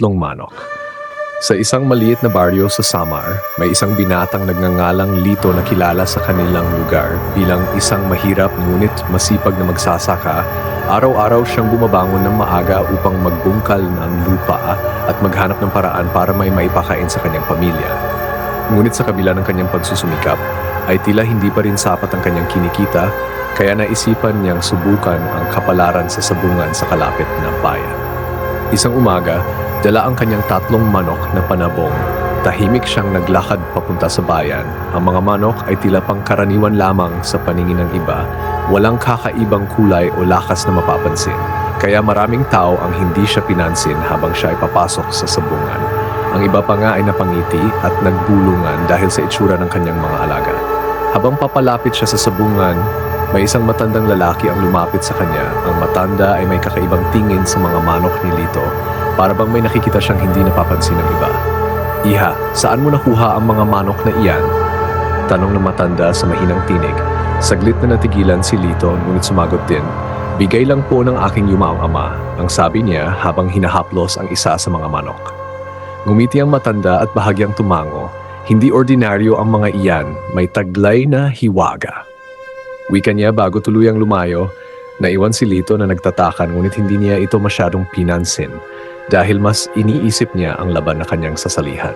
tatlong manok. Sa isang maliit na baryo sa Samar, may isang binatang nagngangalang Lito na kilala sa kanilang lugar bilang isang mahirap ngunit masipag na magsasaka. Araw-araw siyang bumabangon ng maaga upang magbungkal ng lupa at maghanap ng paraan para may maipakain sa kanyang pamilya. Ngunit sa kabila ng kanyang pagsusumikap, ay tila hindi pa rin sapat ang kanyang kinikita, kaya naisipan niyang subukan ang kapalaran sa sabungan sa kalapit na bayan. Isang umaga, dala ang kanyang tatlong manok na panabong. Tahimik siyang naglakad papunta sa bayan. Ang mga manok ay tila pangkaraniwan lamang sa paningin ng iba, walang kakaibang kulay o lakas na mapapansin. Kaya maraming tao ang hindi siya pinansin habang siya ay papasok sa sabungan. Ang iba pa nga ay napangiti at nagbulungan dahil sa itsura ng kanyang mga alaga. Habang papalapit siya sa sabungan, may isang matandang lalaki ang lumapit sa kanya. Ang matanda ay may kakaibang tingin sa mga manok ni Lito, para bang may nakikita siyang hindi napapansin ng iba. "Iha, saan mo nakuha ang mga manok na iyan?" Tanong ng matanda sa mahinang tinig. Saglit na natigilan si Lito ngunit sumagot din, "Bigay lang po ng aking yumaong ama," ang sabi niya habang hinahaplos ang isa sa mga manok. Ngumiti ang matanda at bahagyang tumango. Hindi ordinaryo ang mga iyan, may taglay na hiwaga. Wika niya bago tuluyang lumayo, naiwan si Lito na nagtatakan ngunit hindi niya ito masyadong pinansin dahil mas iniisip niya ang laban na kanyang sasalihan.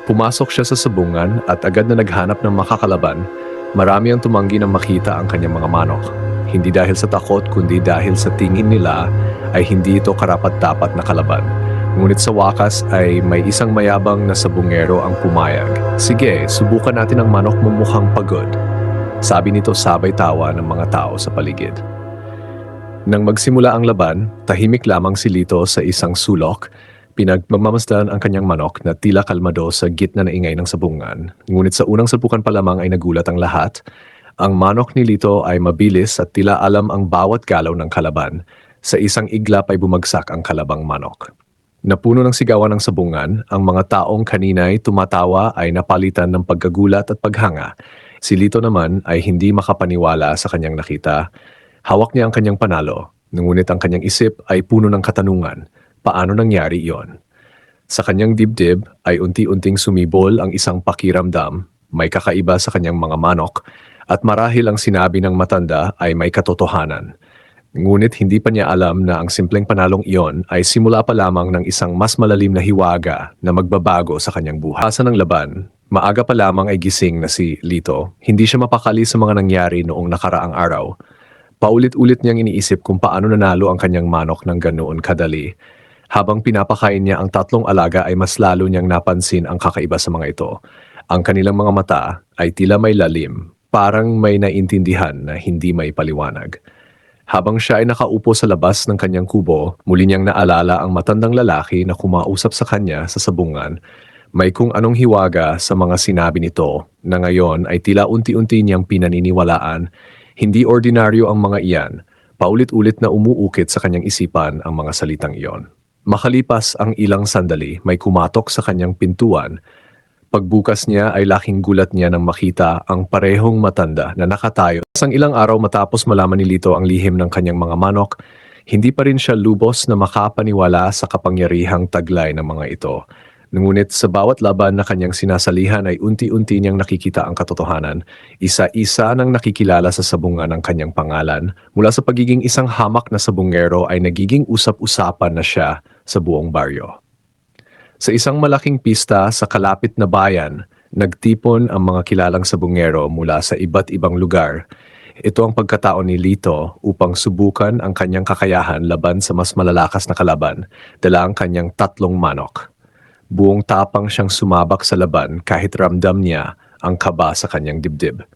Pumasok siya sa sabungan at agad na naghanap ng makakalaban. Marami ang tumanggi nang makita ang kanyang mga manok. Hindi dahil sa takot kundi dahil sa tingin nila ay hindi ito karapat-dapat na kalaban. Ngunit sa wakas ay may isang mayabang na sabungero ang pumayag. "Sige, subukan natin ang manok mo mukhang pagod," sabi nito sabay tawa ng mga tao sa paligid. Nang magsimula ang laban, tahimik lamang si Lito sa isang sulok. Pinagmamasdan ang kanyang manok na tila kalmado sa gitna na ingay ng sabungan. Ngunit sa unang salpukan pa lamang ay nagulat ang lahat. Ang manok ni Lito ay mabilis at tila alam ang bawat galaw ng kalaban. Sa isang iglap ay bumagsak ang kalabang manok. Napuno ng sigawan ng sabungan, ang mga taong kanina'y tumatawa ay napalitan ng pagkagulat at paghanga. Si Lito naman ay hindi makapaniwala sa kanyang nakita. Hawak niya ang kanyang panalo, ngunit ang kanyang isip ay puno ng katanungan. Paano nangyari iyon? Sa kanyang dibdib ay unti-unting sumibol ang isang pakiramdam, may kakaiba sa kanyang mga manok, at marahil ang sinabi ng matanda ay may katotohanan. Ngunit hindi pa niya alam na ang simpleng panalong iyon ay simula pa lamang ng isang mas malalim na hiwaga na magbabago sa kanyang buhay. Asa ng laban, maaga pa lamang ay gising na si Lito. Hindi siya mapakali sa mga nangyari noong nakaraang araw. Paulit-ulit niyang iniisip kung paano nanalo ang kanyang manok ng ganoon kadali. Habang pinapakain niya ang tatlong alaga ay mas lalo niyang napansin ang kakaiba sa mga ito. Ang kanilang mga mata ay tila may lalim, parang may naintindihan na hindi may paliwanag. Habang siya ay nakaupo sa labas ng kanyang kubo, muli niyang naalala ang matandang lalaki na kumausap sa kanya sa sabungan. May kung anong hiwaga sa mga sinabi nito na ngayon ay tila unti-unti niyang pinaniniwalaan. Hindi ordinaryo ang mga iyan. Paulit-ulit na umuukit sa kanyang isipan ang mga salitang iyon. Makalipas ang ilang sandali, may kumatok sa kanyang pintuan. Pagbukas niya ay laking gulat niya nang makita ang parehong matanda na nakatayo. Sang ilang araw matapos malaman ni Lito ang lihim ng kanyang mga manok, hindi pa rin siya lubos na makapaniwala sa kapangyarihang taglay ng mga ito. Ngunit sa bawat laban na kanyang sinasalihan ay unti-unti niyang nakikita ang katotohanan. Isa-isa nang nakikilala sa sabungan ng kanyang pangalan. Mula sa pagiging isang hamak na sabungero ay nagiging usap-usapan na siya sa buong baryo. Sa isang malaking pista sa kalapit na bayan, nagtipon ang mga kilalang sabungero mula sa iba't ibang lugar. Ito ang pagkataon ni Lito upang subukan ang kanyang kakayahan laban sa mas malalakas na kalaban, dala ang kanyang tatlong manok. Buong tapang siyang sumabak sa laban kahit ramdam niya ang kaba sa kanyang dibdib.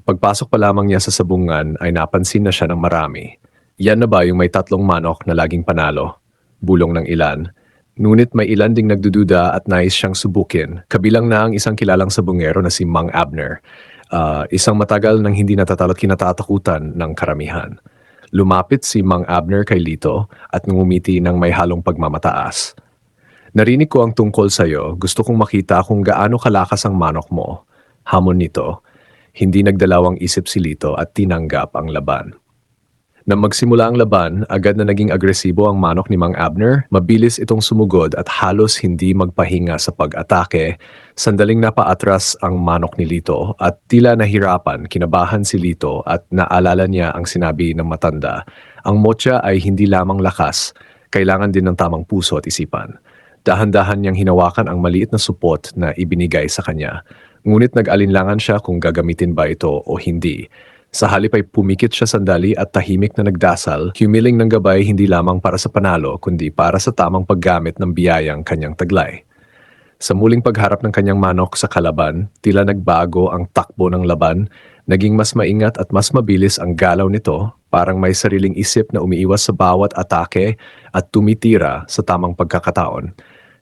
Pagpasok pa lamang niya sa sabungan ay napansin na siya ng marami. Yan na ba yung may tatlong manok na laging panalo? Bulong ng ilan. Ngunit may ilan ding nagdududa at nais siyang subukin. Kabilang na ang isang kilalang sabungero na si Mang Abner. Isang matagal nang hindi natatalo at kinatatakutan ng karamihan. Lumapit si Mang Abner kay Lito at ngumiti ng may halong pagmamataas. "Narinig ko ang tungkol sa'yo. Gusto kong makita kung gaano kalakas ang manok mo." Hamon nito. Hindi nagdalawang isip si Lito at tinanggap ang laban. Nang magsimula ang laban, agad na naging agresibo ang manok ni Mang Abner. Mabilis itong sumugod at halos hindi magpahinga sa pag-atake. Sandaling napaatras ang manok ni Lito at tila nahirapan, kinabahan si Lito at naalala niya ang sinabi ng matanda. Ang motya ay hindi lamang lakas, kailangan din ng tamang puso at isipan. Dahan-dahan niyang hinawakan ang maliit na supot na ibinigay sa kanya. Ngunit nag-alinlangan siya kung gagamitin ba ito o hindi. Sa halip ay pumikit siya sandali at tahimik na nagdasal, humiling ng gabay hindi lamang para sa panalo kundi para sa tamang paggamit ng biyayang kanyang taglay. Sa muling pagharap ng kanyang manok sa kalaban, tila nagbago ang takbo ng laban, naging mas maingat at mas mabilis ang galaw nito, parang may sariling isip na umiiwas sa bawat atake at tumitira sa tamang pagkakataon,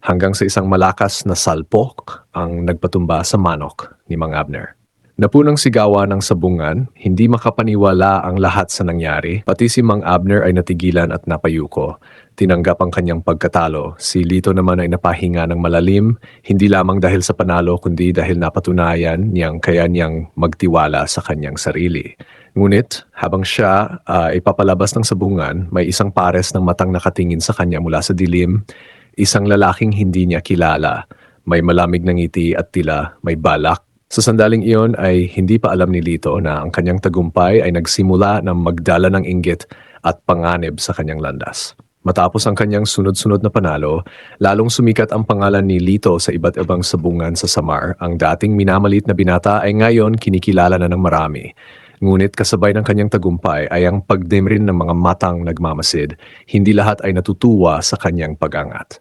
hanggang sa isang malakas na salpok ang nagpatumba sa manok ni Mang Abner. Napunang sigawa ng sabungan, hindi makapaniwala ang lahat sa nangyari, pati si Mang Abner ay natigilan at napayuko. Tinanggap ang kanyang pagkatalo, si Lito naman ay napahinga ng malalim, hindi lamang dahil sa panalo kundi dahil napatunayan niyang kaya niyang magtiwala sa kanyang sarili. Ngunit habang siya ay papalabas ng sabungan, may isang pares ng matang nakatingin sa kanya mula sa dilim, isang lalaking hindi niya kilala, may malamig na ngiti at tila may balak. Sa sandaling iyon ay hindi pa alam ni Lito na ang kanyang tagumpay ay nagsimula na magdala ng inggit at panganib sa kanyang landas. Matapos ang kanyang sunod-sunod na panalo, lalong sumikat ang pangalan ni Lito sa iba't ibang sabungan sa Samar. Ang dating minamalit na binata ay ngayon kinikilala na ng marami. Ngunit kasabay ng kanyang tagumpay ay ang pagdimrin ng mga matang nagmamasid. Hindi lahat ay natutuwa sa kanyang pag-angat.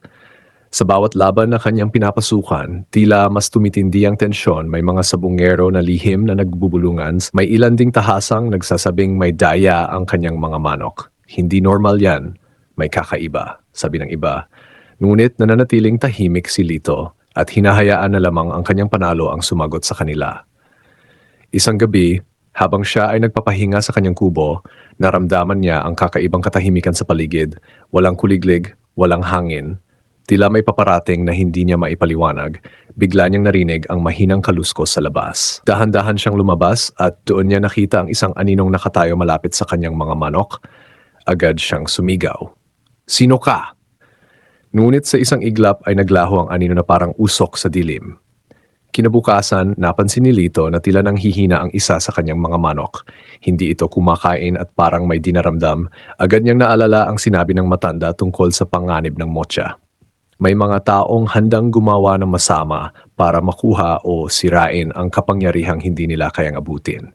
Sa bawat laban na kanyang pinapasukan, tila mas tumitindi ang tensyon, may mga sabungero na lihim na nagbubulungan, may ilan ding tahasang nagsasabing may daya ang kanyang mga manok. Hindi normal yan, may kakaiba, sabi ng iba. Ngunit nananatiling tahimik si Lito at hinahayaan na lamang ang kanyang panalo ang sumagot sa kanila. Isang gabi, habang siya ay nagpapahinga sa kanyang kubo, naramdaman niya ang kakaibang katahimikan sa paligid, walang kuliglig, walang hangin. Tila may paparating na hindi niya maipaliwanag, bigla niyang narinig ang mahinang kaluskos sa labas. Dahan-dahan siyang lumabas at doon niya nakita ang isang aninong nakatayo malapit sa kanyang mga manok. Agad siyang sumigaw. Sino ka? Ngunit sa isang iglap ay naglaho ang anino na parang usok sa dilim. Kinabukasan, napansin ni Lito na tila nang hihina ang isa sa kanyang mga manok. Hindi ito kumakain at parang may dinaramdam. Agad niyang naalala ang sinabi ng matanda tungkol sa panganib ng motya. May mga taong handang gumawa ng masama para makuha o sirain ang kapangyarihang hindi nila kayang abutin.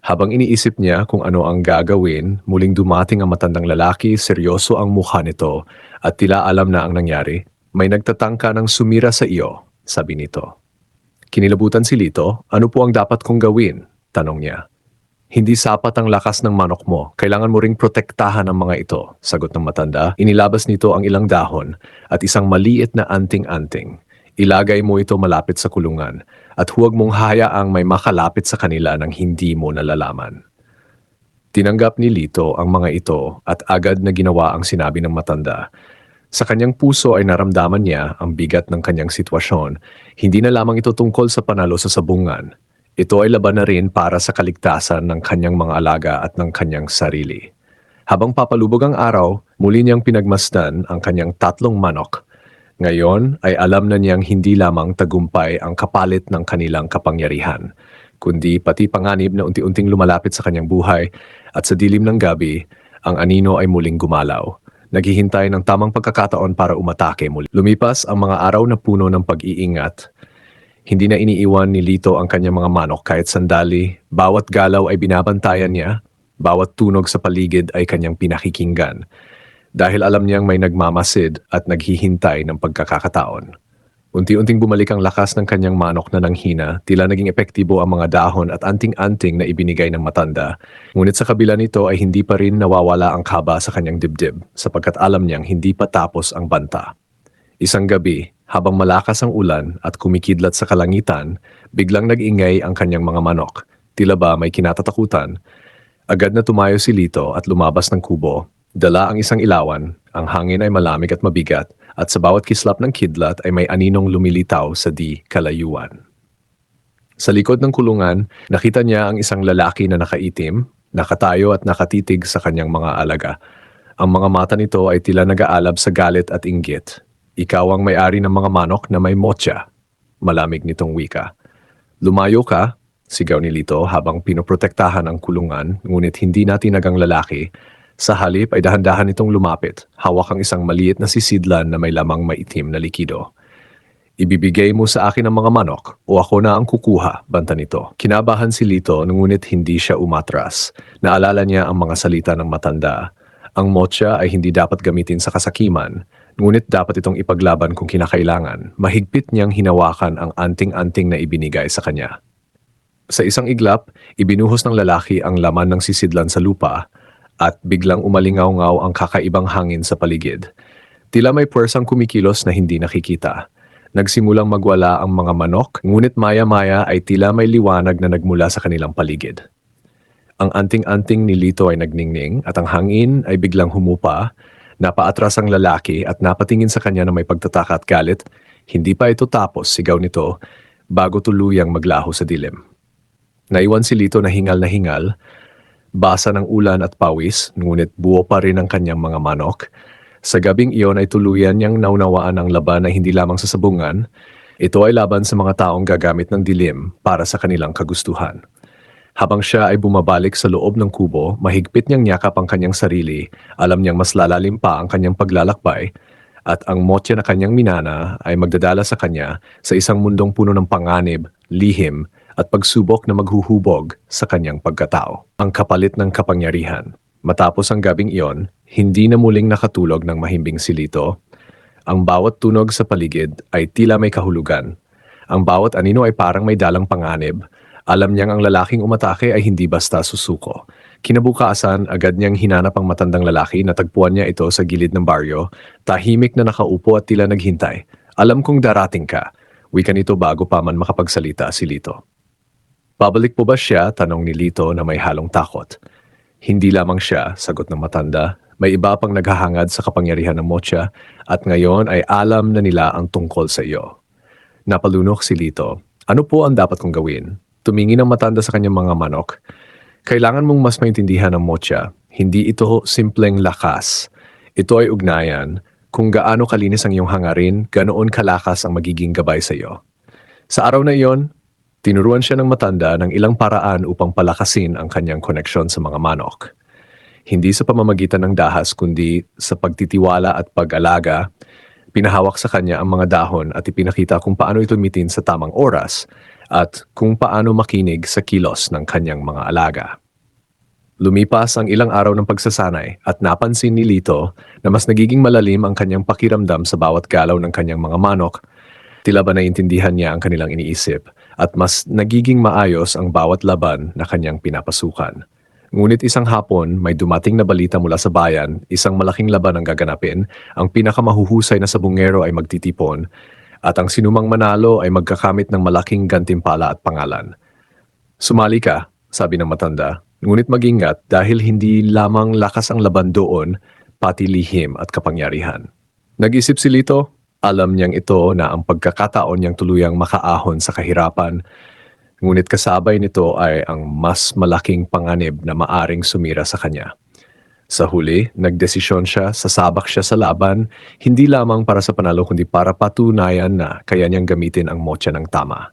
Habang iniisip niya kung ano ang gagawin, muling dumating ang matandang lalaki, seryoso ang mukha nito at tila alam na ang nangyari. May nagtatangka ng sumira sa iyo, sabi nito. Kinilabutan si Lito, ano po ang dapat kong gawin? Tanong niya. Hindi sapat ang lakas ng manok mo. Kailangan mo ring protektahan ang mga ito, sagot ng matanda. Inilabas nito ang ilang dahon at isang maliit na anting-anting. Ilagay mo ito malapit sa kulungan at huwag mong hayaang may makalapit sa kanila nang hindi mo nalalaman. Tinanggap ni Lito ang mga ito at agad na ginawa ang sinabi ng matanda. Sa kanyang puso ay naramdaman niya ang bigat ng kanyang sitwasyon. Hindi na lamang ito tungkol sa panalo sa sabungan. Ito ay laban na rin para sa kaligtasan ng kanyang mga alaga at ng kanyang sarili. Habang papalubog ang araw, muli niyang pinagmasdan ang kanyang 3 manok. Ngayon ay alam na niyang hindi lamang tagumpay ang kapalit ng kanilang kapangyarihan, kundi pati panganib na unti-unting lumalapit sa kanyang buhay at sa dilim ng gabi, ang anino ay muling gumalaw. Naghihintay ng tamang pagkakataon para umatake muli. Lumipas ang mga araw na puno ng pag-iingat. Hindi na iniiwan ni Lito ang kanyang mga manok kahit sandali, bawat galaw ay binabantayan niya, bawat tunog sa paligid ay kanyang pinakikinggan. Dahil alam niyang may nagmamasid at naghihintay ng pagkakataon. Unti-unting bumalik ang lakas ng kanyang manok na nanghina, tila naging epektibo ang mga dahon at anting-anting na ibinigay ng matanda. Ngunit sa kabila nito ay hindi pa rin nawawala ang kaba sa kanyang dibdib, sapagkat alam niyang hindi pa tapos ang banta. Isang gabi, habang malakas ang ulan at kumikidlat sa kalangitan, biglang nag-ingay ang kanyang mga manok. Tila ba may kinatatakutan? Agad na tumayo si Lito at lumabas ng kubo. Dala ang isang ilawan, ang hangin ay malamig at mabigat, at sa bawat kislap ng kidlat ay may aninong lumilitaw sa di kalayuan. Sa likod ng kulungan, nakita niya ang isang lalaki na nakaitim, Nakatayo at nakatitig sa kanyang mga alaga. Ang mga mata nito ay tila nag-aalab sa galit at inggit. Ikaw ang may-ari ng mga manok na may motya. Malamig nitong wika. Lumayo ka, sigaw ni Lito habang pinoprotektahan ang kulungan, ngunit hindi natin nagang lalaki. Sa halip ay dahan-dahan itong lumapit, hawak ang isang maliit na sisidlan na may lamang maitim na likido. Ibibigay mo sa akin ang mga manok o ako na ang kukuha, banta nito. Kinabahan si Lito ngunit hindi siya umatras. Naalala niya ang mga salita ng matanda. Ang motya ay hindi dapat gamitin sa kasakiman, ngunit dapat itong ipaglaban kung kinakailangan. Mahigpit niyang hinawakan ang anting-anting na ibinigay sa kanya. Sa isang iglap, ibinuhos ng lalaki ang laman ng sisidlan sa lupa at biglang umalingaw-ngaw ang kakaibang hangin sa paligid. Tila may puwersang kumikilos na hindi nakikita. Nagsimulang magwala ang mga manok, ngunit maya-maya ay tila may liwanag na nagmula sa kanilang paligid. Ang anting-anting ni Lito ay nagningning at ang hangin ay biglang humupa. Napaatras ang lalaki at napatingin sa kanya na may pagtataka at galit. Hindi pa ito tapos, sigaw nito, bago tuluyang maglaho sa dilim. Naiwan si Lito na hingal, basa ng ulan at pawis, ngunit buo pa rin ang kanyang mga manok. Sa gabing iyon ay tuluyan niyang naunawaan ang laban na hindi lamang sa sabungan. Ito ay laban sa mga taong gagamit ng dilim para sa kanilang kagustuhan. Habang siya ay bumabalik sa loob ng kubo, mahigpit niyang yakap ang kanyang sarili. Alam niyang mas lalalim pa ang kanyang paglalakbay at ang motya na kanyang minana ay magdadala sa kanya sa isang mundong puno ng panganib, lihim at pagsubok na maghuhubog sa kanyang pagkatao. Ang kapalit ng kapangyarihan. Matapos ang gabing iyon, hindi na muling nakatulog ng mahimbing si Lito. Ang bawat tunog sa paligid ay tila may kahulugan. Ang bawat anino ay parang may dalang panganib. Alam niyang ang lalaking umatake ay hindi basta susuko. Kinabukasan, agad niyang hinanap ang matandang lalaki, natagpuan niya ito sa gilid ng baryo, tahimik na nakaupo at tila naghintay. Alam kong darating ka. Wika nito bago pa man makapagsalita si Lito. Babalik po ba siya? Tanong ni Lito na may halong takot. Hindi lamang siya, sagot ng matanda. May iba pang naghahangad sa kapangyarihan ng motya at ngayon ay alam na nila ang tungkol sa iyo. Napalunok si Lito. Ano po ang dapat kong gawin? Tumingin ang matanda sa kanyang mga manok. Kailangan mong mas maintindihan ang motya. Hindi ito simpleng lakas. Ito ay ugnayan. Kung gaano kalinis ang iyong hangarin, ganoon kalakas ang magiging gabay sa iyo. Sa araw na iyon, tinuruan siya ng matanda ng ilang paraan upang palakasin ang kanyang koneksyon sa mga manok. Hindi sa pamamagitan ng dahas kundi sa pagtitiwala at pag-alaga, pinahawak sa kanya ang mga dahon at ipinakita kung paano ito mitin sa tamang oras at kung paano makinig sa kilos ng kanyang mga alaga. Lumipas ang ilang araw ng pagsasanay at napansin ni Lito na mas nagiging malalim ang kanyang pakiramdam sa bawat galaw ng kanyang mga manok. Tila ba naiintindihan niya ang kanilang iniisip at mas nagiging maayos ang bawat laban na kanyang pinapasukan. Ngunit isang hapon, may dumating na balita mula sa bayan, isang malaking laban ang gaganapin, ang pinakamahuhusay na sabungero ay magtitipon, at ang sinumang manalo ay magkakamit ng malaking gantimpala at pangalan. Sumali ka, sabi ng matanda, ngunit mag-ingat dahil hindi lamang lakas ang laban doon, pati lihim at kapangyarihan. Nag-isip si Lito, alam niyang ito na ang pagkakataon niyang tuluyang makaahon sa kahirapan, ngunit kasabay nito ay ang mas malaking panganib na maaring sumira sa kanya. Sa huli, nagdesisyon siya, sasabak siya sa laban, hindi lamang para sa panalo kundi para patunayan na kaya niyang gamitin ang motya ng tama.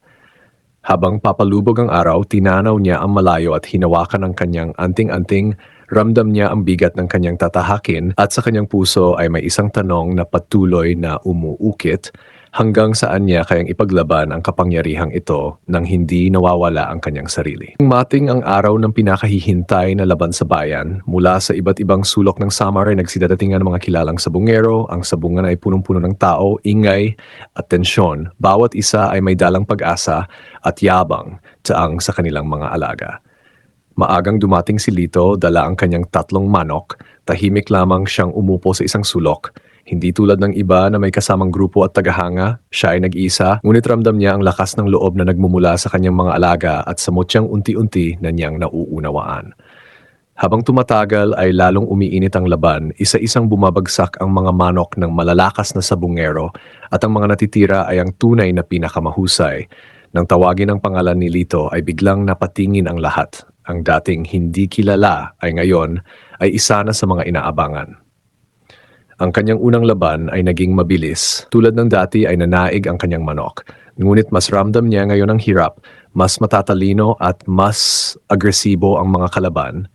Habang papalubog ang araw, tinanaw niya ang malayo at hinawakan ang kanyang anting-anting, ramdam niya ang bigat ng kanyang tatahakin at sa kanyang puso ay may isang tanong na patuloy na umuukit, hanggang saan niya kayang ipaglaban ang kapangyarihang ito nang hindi nawawala ang kanyang sarili. Mating ang araw ng pinakahihintay na laban sa bayan, mula sa iba't ibang sulok ng Samar ay nagsidadatingan ng mga kilalang sabungero. Ang sabungan ay punong-puno ng tao, ingay at tensyon. Bawat isa ay may dalang pag-asa at yabang taang sa kanilang mga alaga. Maagang dumating si Lito, dala ang kanyang 3 manok, tahimik lamang siyang umupo sa isang sulok. Hindi tulad ng iba na may kasamang grupo at tagahanga, siya ay nag-iisa, ngunit ramdam niya ang lakas ng loob na nagmumula sa kanyang mga alaga at sa motyang unti-unti na niyang nauunawaan. Habang tumatagal ay lalong umiinit ang laban, isa-isang bumabagsak ang mga manok ng malalakas na sabungero at ang mga natitira ay ang tunay na pinakamahusay. Nang tawagin ang pangalan ni Lito ay biglang napatingin ang lahat. ang dating hindi kilala ay ngayon ay isa na sa mga inaabangan. Ang kanyang unang laban ay naging mabilis. Tulad ng dati ay nanaig ang kanyang manok. Ngunit mas ramdam niya ngayon ang hirap, mas matatalino at mas agresibo ang mga kalaban.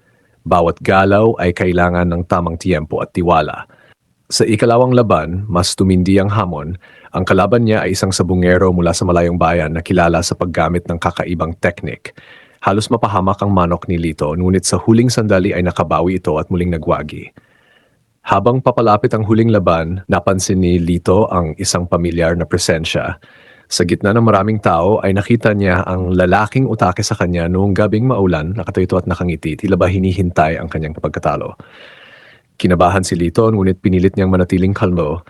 Bawat galaw ay kailangan ng tamang tiyempo at tiwala. Sa ikalawang laban, mas tumindi ang hamon. Ang kalaban niya ay isang sabungero mula sa malayong bayan na kilala sa paggamit ng kakaibang teknik. Halos mapahamak ang manok ni Lito, ngunit sa huling sandali ay nakabawi ito at muling nagwagi. Habang papalapit ang huling laban, napansin ni Lito ang isang pamilyar na presensya. Sa gitna ng maraming tao ay nakita niya ang lalaking utake sa kanya noong gabing maulan, nakatuyto at nakangiti, tila ba hinihintay ang kanyang pagkatalo. Kinabahan si Lito ngunit pinilit niyang manatiling kalmo.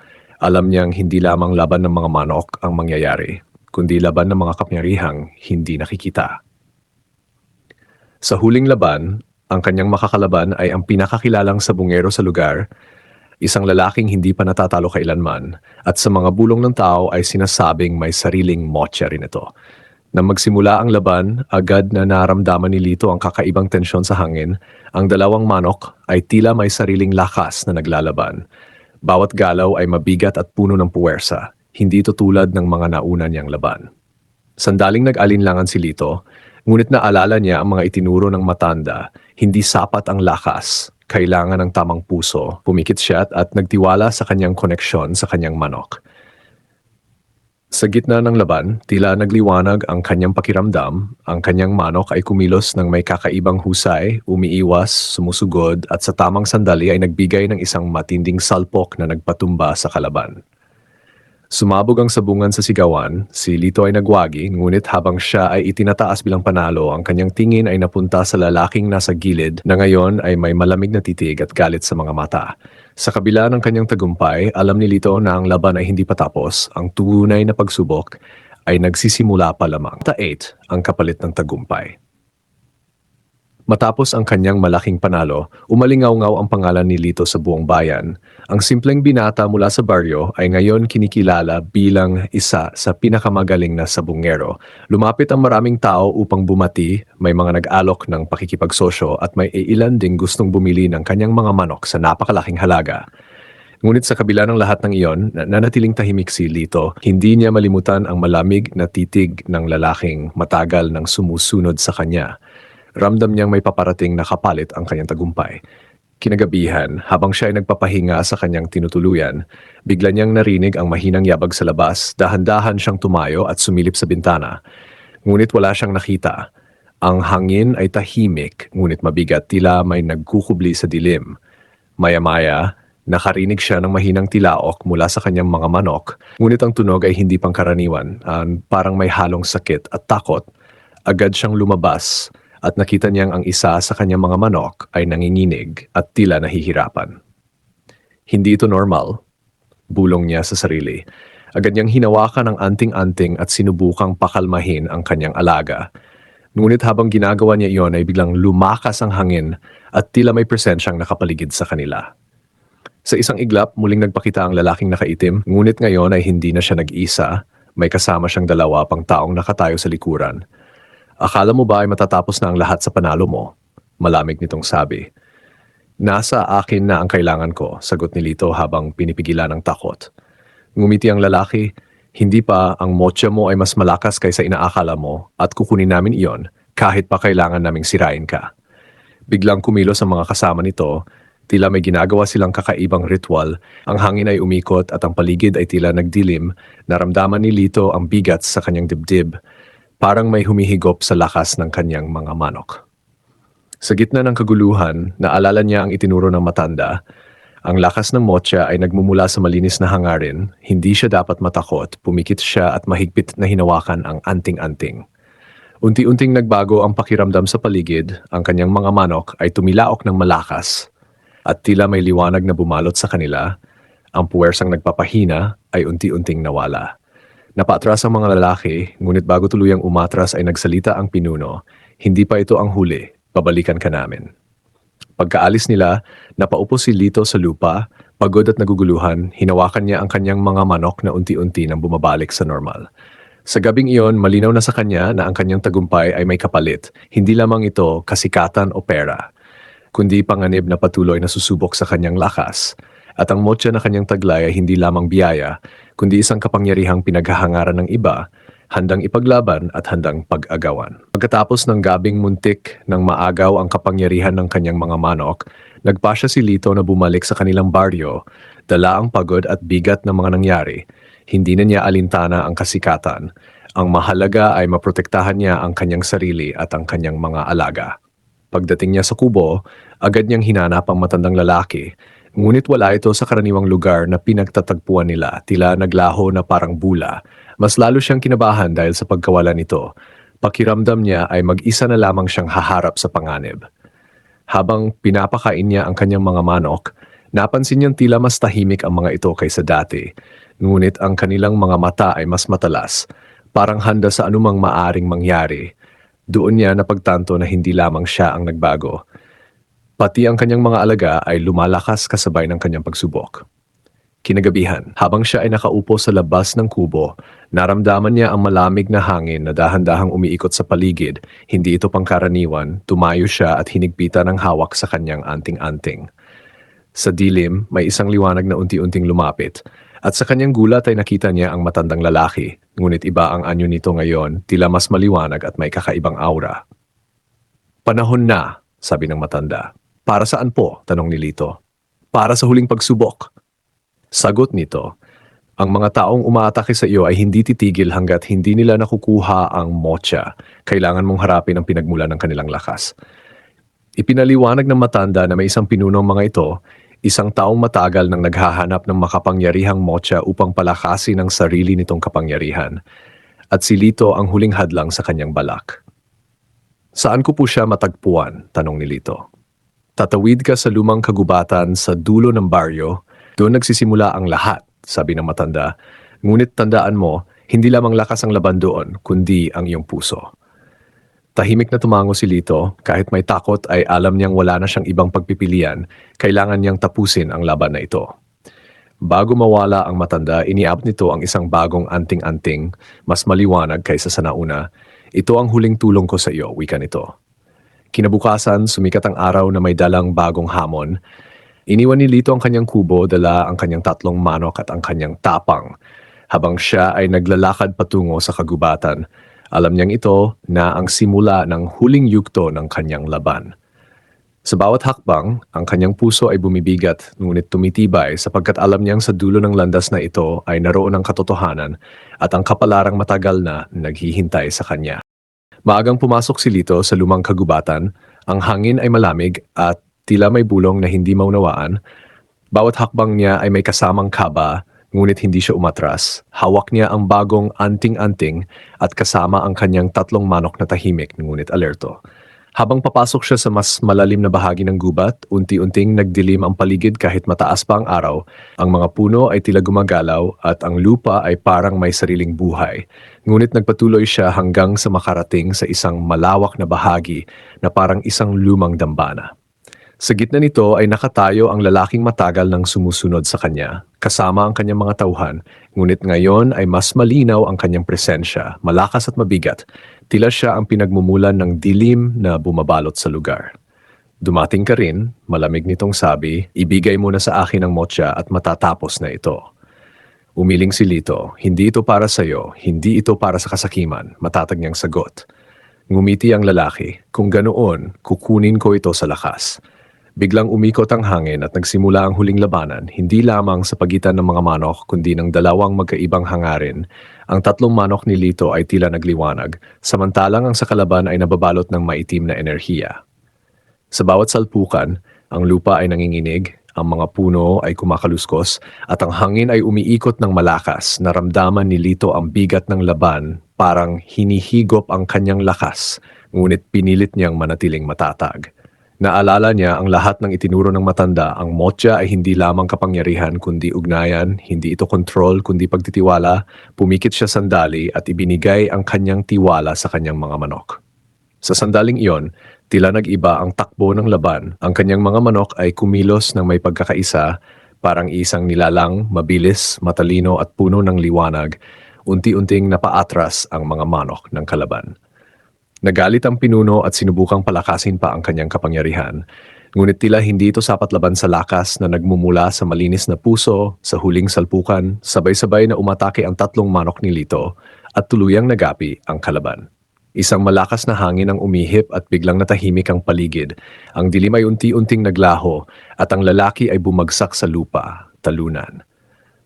Alam niyang hindi lamang laban ng mga manok ang mangyayari, kundi laban ng mga kapangyarihang hindi nakikita. Sa huling laban, ang kanyang makakalaban ay ang pinakakilalang sabungero sa lugar, isang lalaking hindi pa natatalo kailanman, at sa mga bulong ng tao ay sinasabing may sariling motya rin ito. Nang magsimula ang laban, agad na naramdaman ni Lito ang kakaibang tensyon sa hangin. Ang dalawang manok ay tila may sariling lakas na naglalaban. Bawat galaw ay mabigat at puno ng puwersa, hindi ito tulad ng mga nauna niyang laban. Sandaling nag-alinlangan si Lito, ngunit naalala niya ang mga itinuro ng matanda, hindi sapat ang lakas, kailangan ng tamang puso. Pumikit siya at nagtiwala sa kanyang koneksyon sa kanyang manok. Sa gitna ng laban, tila nagliwanag ang kanyang pakiramdam. Ang kanyang manok ay kumilos ng may kakaibang husay, umiiwas, sumusugod at sa tamang sandali ay nagbigay ng isang matinding salpok na nagpatumba sa kalaban. Sumabog ang sabungan sa sigawan, si Lito ay nagwagi, ngunit habang siya ay itinataas bilang panalo, ang kanyang tingin ay napunta sa lalaking nasa gilid na ngayon ay may malamig na titig at galit sa mga mata. Sa kabila ng kanyang tagumpay, alam ni Lito na ang laban ay hindi pa tapos, ang tunay na pagsubok ay nagsisimula pa lamang. 8. Ang kapalit ng tagumpay. Matapos ang kanyang malaking panalo, umalingaw-ngaw ang pangalan ni Lito sa buong bayan. Ang simpleng binata mula sa baryo ay ngayon kinikilala bilang isa sa pinakamagaling na sabungero. Lumapit ang maraming tao upang bumati, may mga nag-alok ng pakikipagsosyo at may ilan ding gustong bumili ng kanyang mga manok sa napakalaking halaga. Ngunit sa kabila ng lahat ng iyon, nanatiling tahimik si Lito. Hindi niya malimutan ang malamig na titig ng lalaking matagal nang sumusunod sa kanya. Ramdam niyang may paparating na kapalit ang kanyang tagumpay. Kinagabihan, habang siya ay nagpapahinga sa kanyang tinutuluyan, bigla niyang narinig ang mahinang yabag sa labas, dahan-dahan siyang tumayo at sumilip sa bintana. Ngunit wala siyang nakita. Ang hangin ay tahimik, ngunit mabigat, tila may nagkukubli sa dilim. Maya-maya, nakarinig siya ng mahinang tilaok mula sa kanyang mga manok, ngunit ang tunog ay hindi pangkaraniwan, parang may halong sakit at takot. Agad siyang lumabas, at nakita niyang ang isa sa kanyang mga manok ay nanginginig at tila nahihirapan. Hindi ito normal, bulong niya sa sarili. Agad niyang hinawakan ang anting-anting at sinubukang pakalmahin ang kanyang alaga. Ngunit habang ginagawa niya iyon ay biglang lumakas ang hangin at tila may presensyang nakapaligid sa kanila. Sa isang iglap, muling nagpakita ang lalaking nakaitim, ngunit ngayon ay hindi na siya nag-isa, may kasama siyang dalawa pang taong nakatayo sa likuran. Akala mo ba ay matatapos na ang lahat sa panalo mo? Malamig nitong sabi. Nasa akin na ang kailangan ko, sagot ni Lito habang pinipigilan ng takot. Ngumiti ang lalaki, hindi pa, ang motya mo ay mas malakas kaysa inaakala mo at kukunin namin iyon kahit pa kailangan naming sirain ka. Biglang kumilos ang mga kasama nito, tila may ginagawa silang kakaibang ritual, ang hangin ay umikot at ang paligid ay tila nagdilim, naramdaman ni Lito ang bigat sa kanyang dibdib. Parang may humihigop sa lakas ng kanyang mga manok. Sa gitna ng kaguluhan, naalala niya ang itinuro ng matanda. Ang lakas ng motya ay nagmumula sa malinis na hangarin. Hindi siya dapat matakot, pumikit siya at mahigpit na hinawakan ang anting-anting. Unti-unting nagbago ang pakiramdam sa paligid, ang kanyang mga manok ay tumilaok ng malakas. At tila may liwanag na bumalot sa kanila, ang puwersang nagpapahina ay unti-unting nawala. Napatras ang mga lalaki, ngunit bago tuluyang umatras ay nagsalita ang pinuno. Hindi pa ito ang huli, babalikan ka namin. Pagkaalis nila, napaupo si Lito sa lupa, pagod at naguguluhan, hinawakan niya ang kanyang mga manok na unti-unti nang bumabalik sa normal. Sa gabing iyon, malinaw na sa kanya na ang kanyang tagumpay ay may kapalit. Hindi lamang ito kasikatan o pera, kundi panganib na patuloy na susubok sa kanyang lakas. At ang motya na kanyang taglay ay hindi lamang biyaya, kundi isang kapangyarihang pinaghahangaran ng iba, handang ipaglaban at handang pag-agawan. Pagkatapos ng gabing muntik ng maagaw ang kapangyarihan ng kanyang mga manok, nagpasya si Lito na bumalik sa kanilang baryo, dala ang pagod at bigat ng mga nangyari. Hindi na niya alintana ang kasikatan. Ang mahalaga ay maprotektahan niya ang kanyang sarili at ang kanyang mga alaga. Pagdating niya sa kubo, agad niyang hinanap ang matandang lalaki. Ngunit wala ito sa karaniwang lugar na pinagtatagpuan nila, tila naglaho na parang bula. Mas lalo siyang kinabahan dahil sa pagkawala nito. Pakiramdam niya ay mag-isa na lamang siyang haharap sa panganib. Habang pinapakain niya ang kanyang mga manok, napansin niyang tila mas tahimik ang mga ito kaysa dati. Ngunit ang kanilang mga mata ay mas matalas, parang handa sa anumang maaring mangyari. Doon niya napagtanto na hindi lamang siya ang nagbago. Pati ang kanyang mga alaga ay lumalakas kasabay ng kanyang pagsubok. Kinagabihan, habang siya ay nakaupo sa labas ng kubo, naramdaman niya ang malamig na hangin na dahan-dahang umiikot sa paligid. Hindi ito pangkaraniwan, tumayo siya at hinigpitan ng hawak sa kanyang anting-anting. Sa dilim, may isang liwanag na unti-unting lumapit, at sa kanyang gulat ay nakita niya ang matandang lalaki, ngunit iba ang anyo nito ngayon, tila mas maliwanag at may kakaibang aura. "Panahon na," sabi ng matanda. "Para saan po?" tanong ni Lito. "Para sa huling pagsubok." Sagot nito, "Ang mga taong umaatake sa iyo ay hindi titigil hanggat hindi nila nakukuha ang motya. Kailangan mong harapin ang pinagmulan ng kanilang lakas." Ipinaliwanag ng matanda na may isang pinunong mga ito, isang taong matagal nang naghahanap ng makapangyarihang motya upang palakasin ang sarili nitong kapangyarihan. At si Lito ang huling hadlang sa kanyang balak. "Saan ko po siya matagpuan?" tanong ni Lito. "Tatawid ka sa lumang kagubatan sa dulo ng baryo. Doon nagsisimula ang lahat," sabi ng matanda. "Ngunit tandaan mo, hindi lamang lakas ang laban doon, kundi ang iyong puso." Tahimik na tumango si Lito, kahit may takot ay alam niyang wala na siyang ibang pagpipilian, kailangan niyang tapusin ang laban na ito. Bago mawala ang matanda, iniabot nito ang isang bagong anting-anting, mas maliwanag kaysa sa nauna. "Ito ang huling tulong ko sa iyo," wika nito. Kinabukasan, sumikat ang araw na may dalang bagong hamon. Iniwan ni Lito ang kanyang kubo, dala ang kanyang 3 manok at ang kanyang tapang. Habang siya ay naglalakad patungo sa kagubatan, alam niyang ito na ang simula ng huling yugto ng kanyang laban. Sa bawat hakbang, ang kanyang puso ay bumibigat ngunit tumitibay sapagkat alam niyang sa dulo ng landas na ito ay naroon ang katotohanan at ang kapalarang matagal na naghihintay sa kanya. Maagang pumasok si Lito sa lumang kagubatan, ang hangin ay malamig at tila may bulong na hindi maunawaan. Bawat hakbang niya ay may kasamang kaba, ngunit hindi siya umatras. Hawak niya ang bagong anting-anting at kasama ang kanyang 3 manok na tahimik ngunit alerto. Habang papasok siya sa mas malalim na bahagi ng gubat, unti-unting nagdilim ang paligid kahit mataas pa ang araw. Ang mga puno ay tila gumagalaw at ang lupa ay parang may sariling buhay. Ngunit nagpatuloy siya hanggang sa makarating sa isang malawak na bahagi na parang isang lumang dambana. Sa gitna nito ay nakatayo ang lalaking matagal nang sumusunod sa kanya, kasama ang kanyang mga tauhan, ngunit ngayon ay mas malinaw ang kanyang presensya, malakas at mabigat, tila siya ang pinagmumulan ng dilim na bumabalot sa lugar. "Dumating ka rin," malamig nitong sabi, "ibigay mo na sa akin ang motya at matatapos na ito." Umiling si Lito, "Hindi ito para sa iyo, hindi ito para sa kasakiman," matatag niyang sagot. Ngumiti ang lalaki, "Kung ganoon, kukunin ko ito sa lakas." Biglang umikot ang hangin at nagsimula ang huling labanan, hindi lamang sa pagitan ng mga manok kundi ng dalawang magkaibang hangarin. Ang 3 manok ni Lito ay tila nagliwanag, samantalang ang sa kalaban ay nababalot ng maitim na enerhiya. Sa bawat salpukan, ang lupa ay nanginginig, ang mga puno ay kumakaluskos, at ang hangin ay umiikot ng malakas. Naramdaman ni Lito ang bigat ng laban, parang hinihigop ang kanyang lakas, ngunit pinilit niyang manatiling matatag. Naalala niya ang lahat ng itinuro ng matanda, ang motya ay hindi lamang kapangyarihan kundi ugnayan, hindi ito kontrol kundi pagtitiwala. Pumikit siya sandali at ibinigay ang kanyang tiwala sa kanyang mga manok. Sa sandaling iyon, tila nag-iba ang takbo ng laban. Ang kanyang mga manok ay kumilos ng may pagkakaisa, parang isang nilalang, mabilis, matalino at puno ng liwanag. unti-unting napaatras ang mga manok ng kalaban. Nagalit ang pinuno at sinubukang palakasin pa ang kanyang kapangyarihan, ngunit tila hindi ito sapat laban sa lakas na nagmumula sa malinis na puso. Sa huling salpukan, sabay-sabay na umatake ang tatlong manok ni Lito at tuluyang nagapi ang kalaban. Isang malakas na hangin ang umihip at biglang natahimik ang paligid. Ang dilim ay unti-unting naglaho at ang lalaki ay bumagsak sa lupa, talunan.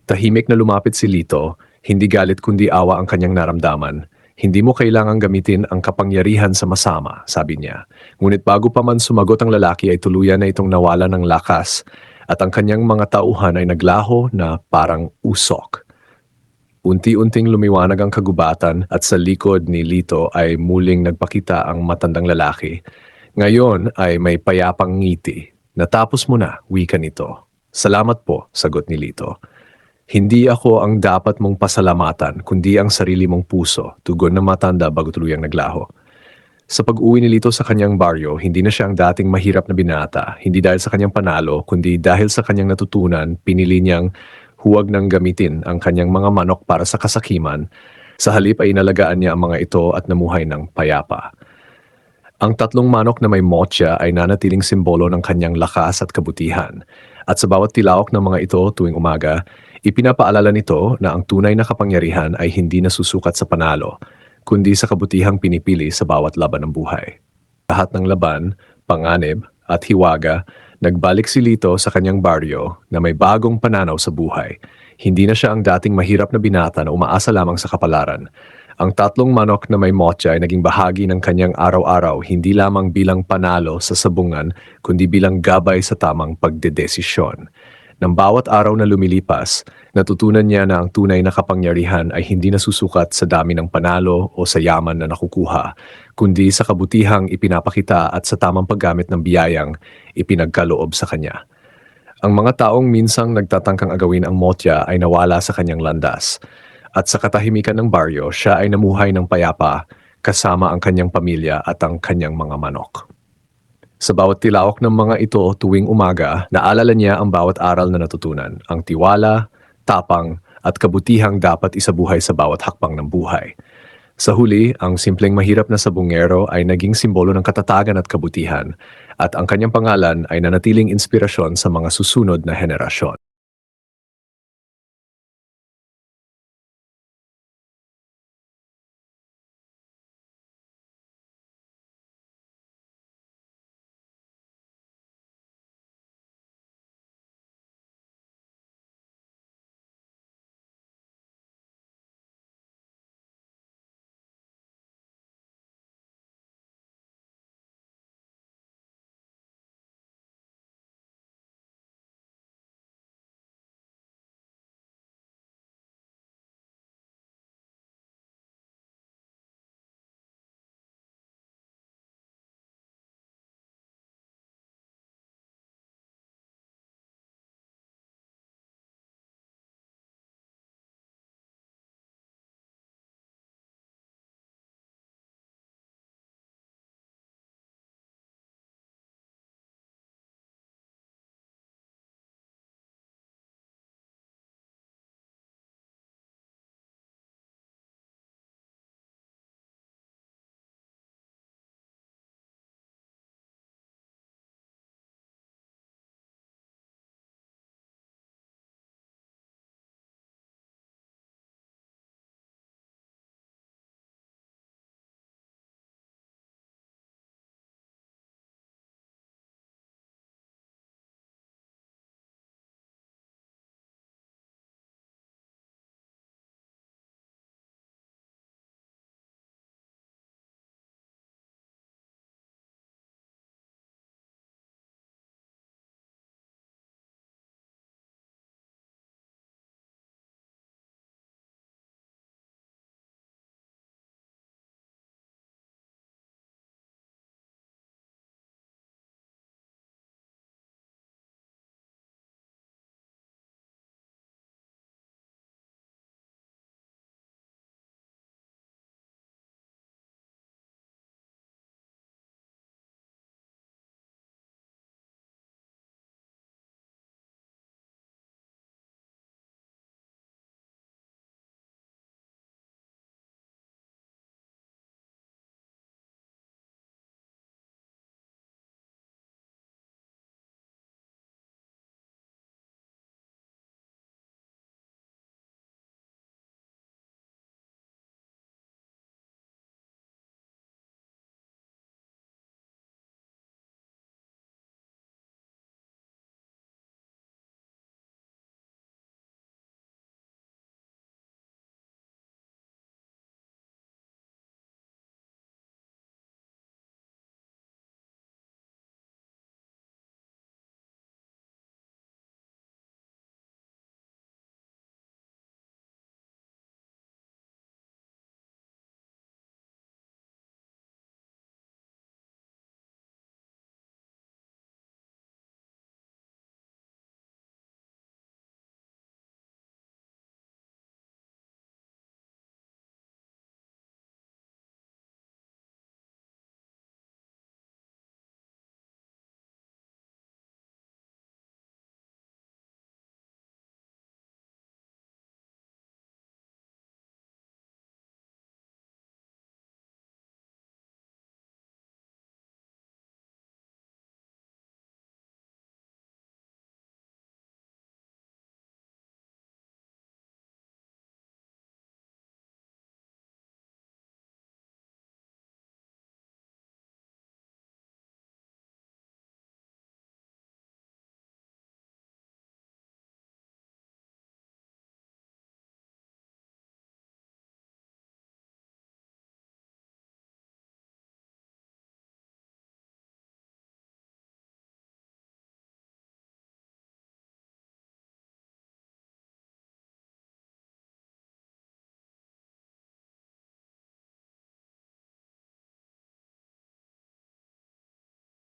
Tahimik na lumapit si Lito, hindi galit kundi awa ang kanyang naramdaman. Hindi mo kailangang gamitin ang kapangyarihan sa masama, sabi niya. Ngunit bago pa man sumagot ang lalaki ay tuluyan na itong nawala ng lakas at ang kanyang mga tauhan ay naglaho na parang usok. Unti-unting lumiwanag ang kagubatan at sa likod ni Lito ay muling nagpakita ang matandang lalaki. Ngayon ay may payapang ngiti. Natapos mo na, wika nito. Salamat po, sagot ni Lito. Hindi ako ang dapat mong pasalamatan, kundi ang sarili mong puso, tugon ng matanda bago tuluyang naglaho. Sa pag-uwi ni Lito sa kanyang baryo, hindi na siya ang dating mahirap na binata, hindi dahil sa kanyang panalo, kundi dahil sa kanyang natutunan, pinili niyang huwag nang gamitin ang kanyang mga manok para sa kasakiman. Sa halip ay inalagaan niya ang mga ito at namuhay ng payapa. Ang tatlong manok na may motya ay nanatiling simbolo ng kanyang lakas at kabutihan. At sa bawat tilaok ng mga ito tuwing umaga, ipinapaalala nito na ang tunay na kapangyarihan ay hindi nasusukat sa panalo, kundi sa kabutihang pinipili sa bawat laban ng buhay. Lahat ng laban, panganib at hiwaga, nagbalik si Lito sa kanyang baryo na may bagong pananaw sa buhay. Hindi na siya ang dating mahirap na binata na umaasa lamang sa kapalaran. Ang tatlong manok na may motya ay naging bahagi ng kanyang araw-araw, hindi lamang bilang panalo sa sabungan, kundi bilang gabay sa tamang pagdedesisyon. Nang bawat araw na lumilipas, natutunan niya na ang tunay na kapangyarihan ay hindi nasusukat sa dami ng panalo o sa yaman na nakukuha, kundi sa kabutihang ipinapakita at sa tamang paggamit ng biyayang ipinagkaloob sa kanya. Ang mga taong minsang nagtatangkang agawin ang motya ay nawala sa kanyang landas, at sa katahimikan ng baryo, siya ay namuhay ng payapa kasama ang kanyang pamilya at ang kanyang mga manok. Sa bawat tilaok ng mga ito tuwing umaga, naalala niya ang bawat aral na natutunan, ang tiwala, tapang, at kabutihang dapat isabuhay sa bawat hakbang ng buhay. Sa huli, ang simpleng mahirap na sabungero ay naging simbolo ng katatagan at kabutihan, at ang kanyang pangalan ay nanatiling inspirasyon sa mga susunod na henerasyon.